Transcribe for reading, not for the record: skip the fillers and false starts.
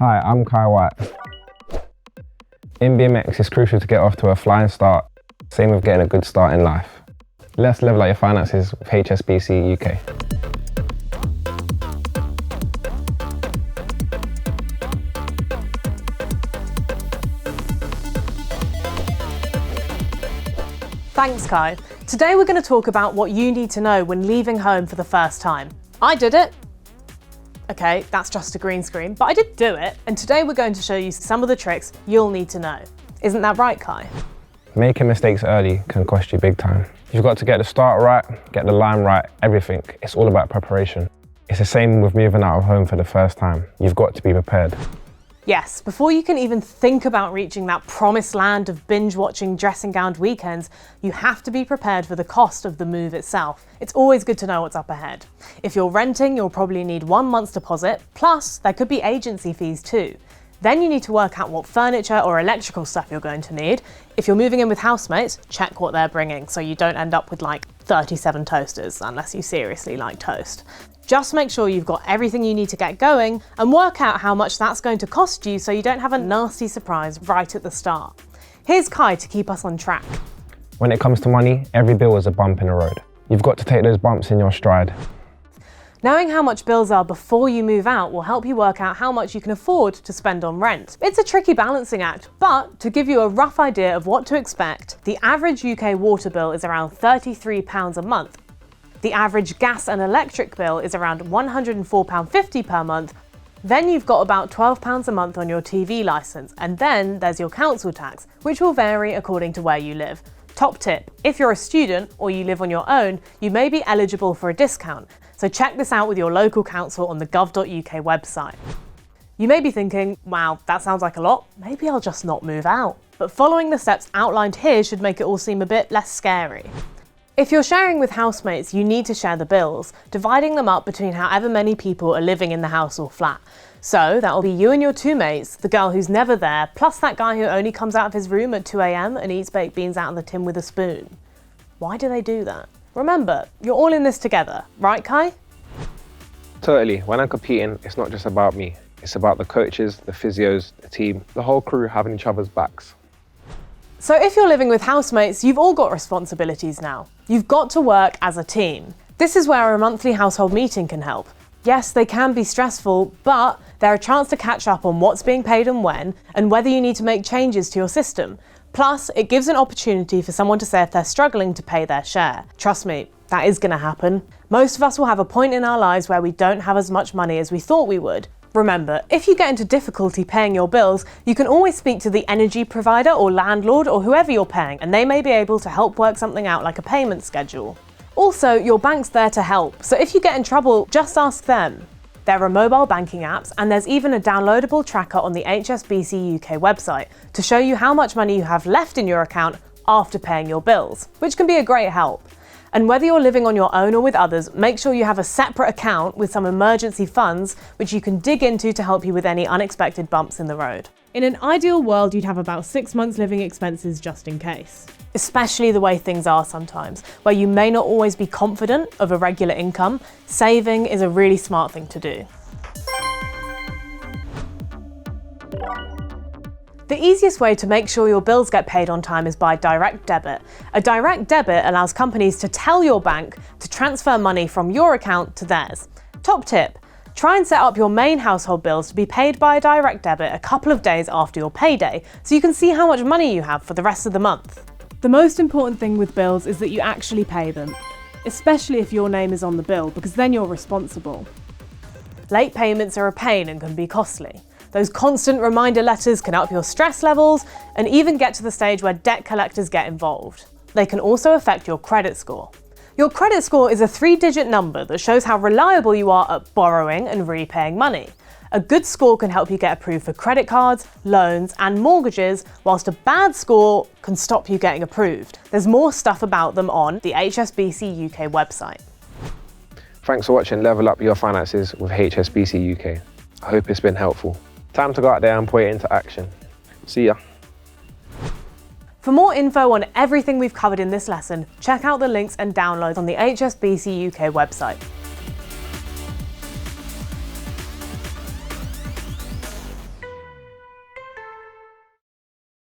Hi, I'm Kai White. In BMX, it's crucial to get off to a flying start, same with getting a good start in life. Let's level out your finances with HSBC UK. Thanks, Kai. Today we're going to talk about what you need to know when leaving home for the first time. I did it. Okay, that's just a green screen, but I did do it, and today we're going to show you some of the tricks you'll need to know. Isn't that right, Kai? Making mistakes early can cost you big time. You've got to get the start right, get the line right, everything. It's all about preparation. It's the same with moving out of home for the first time. You've got to be prepared. Yes, before you can even think about reaching that promised land of binge-watching dressing-gowned weekends, you have to be prepared for the cost of the move itself. It's always good to know what's up ahead. If you're renting, you'll probably need 1 month's deposit, plus there could be agency fees too. Then you need to work out what furniture or electrical stuff you're going to need. If you're moving in with housemates, check what they're bringing so you don't end up with like 37 toasters, unless you seriously like toast. Just make sure you've got everything you need to get going and work out how much that's going to cost you so you don't have a nasty surprise right at the start. Here's Kai to keep us on track. When it comes to money, every bill is a bump in the road. You've got to take those bumps in your stride. Knowing how much bills are before you move out will help you work out how much you can afford to spend on rent. It's a tricky balancing act, but to give you a rough idea of what to expect, the average UK water bill is around £33 a month. The average gas and electric bill is around £104.50 per month. Then you've got about £12 a month on your TV licence, and then there's your council tax, which will vary according to where you live. Top tip, if you're a student or you live on your own, you may be eligible for a discount, so check this out with your local council on the gov.uk website. You may be thinking, wow, that sounds like a lot, maybe I'll just not move out. But following the steps outlined here should make it all seem a bit less scary. If you're sharing with housemates, you need to share the bills, dividing them up between however many people are living in the house or flat. So that'll be you and your two mates, the girl who's never there, plus that guy who only comes out of his room at 2 AM and eats baked beans out of the tin with a spoon. Why do they do that? Remember, you're all in this together, right, Kai? Totally. When I'm competing, it's not just about me. It's about the coaches, the physios, the team, the whole crew having each other's backs. So if you're living with housemates, you've all got responsibilities now. You've got to work as a team. This is where a monthly household meeting can help. Yes, they can be stressful, but they're a chance to catch up on what's being paid and when, and whether you need to make changes to your system. Plus, it gives an opportunity for someone to say if they're struggling to pay their share. Trust me, that is going to happen. Most of us will have a point in our lives where we don't have as much money as we thought we would. Remember, if you get into difficulty paying your bills, you can always speak to the energy provider or landlord or whoever you're paying, and they may be able to help work something out like a payment schedule. Also, your bank's there to help, so if you get in trouble, just ask them. There are mobile banking apps, and there's even a downloadable tracker on the HSBC UK website to show you how much money you have left in your account after paying your bills, which can be a great help. And whether you're living on your own or with others, make sure you have a separate account with some emergency funds which you can dig into to help you with any unexpected bumps in the road. In an ideal world, you'd have about 6 months living expenses just in case. Especially the way things are sometimes, where you may not always be confident of a regular income, saving is a really smart thing to do. The easiest way to make sure your bills get paid on time is by direct debit. A direct debit allows companies to tell your bank to transfer money from your account to theirs. Top tip, try and set up your main household bills to be paid by a direct debit a couple of days after your payday, so you can see how much money you have for the rest of the month. The most important thing with bills is that you actually pay them, especially if your name is on the bill, because then you're responsible. Late payments are a pain and can be costly. Those constant reminder letters can up your stress levels and even get to the stage where debt collectors get involved. They can also affect your credit score. Your credit score is a 3-digit number that shows how reliable you are at borrowing and repaying money. A good score can help you get approved for credit cards, loans and mortgages, whilst a bad score can stop you getting approved. There's more stuff about them on the HSBC UK website. Thanks for watching Level Up Your Finances with HSBC UK. I hope it's been helpful. Time to go out there and put it into action. See ya. For more info on everything we've covered in this lesson, check out the links and downloads on the HSBC UK website.